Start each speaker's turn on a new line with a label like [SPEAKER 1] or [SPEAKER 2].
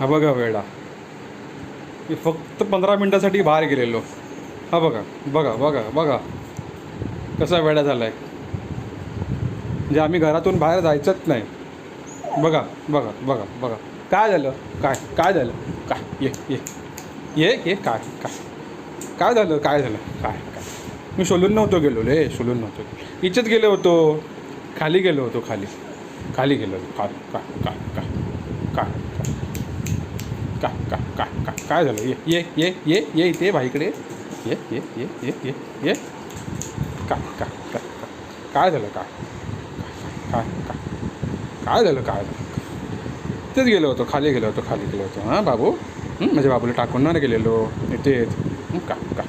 [SPEAKER 1] हा बघा वेळा, मी फक्त 15 मिनटासाठी बाहेर गेलेलो. हा बघा बघा बघा बघा कसा वेळा झाला आहे. म्हणजे आम्ही घरातून बाहेर जायचंच नाही. बघा बघा बघा बघा काय झालं, काय झालं, काय ये काय काय काय झालं, काय झालं, काय काय मी सोलून नव्हतो गेलो रे, सोलून नव्हतो गेलो, इथेच गेलो होतो, खाली गेलो होतो, खाली खाली गेलो होतो, काय काय काय काय काय काय काय काय काय झालं, ये इथे भाईकडे ये काय काय काय काय झालं, काय काय काय काय झालं, काय झालं, तेच गेलो होतो, खाली गेलो होतो, खाली गेलो होतो. हां बाबू, माझ्या बाबूला टाकून नाही गेलेलो इथेच. काय काय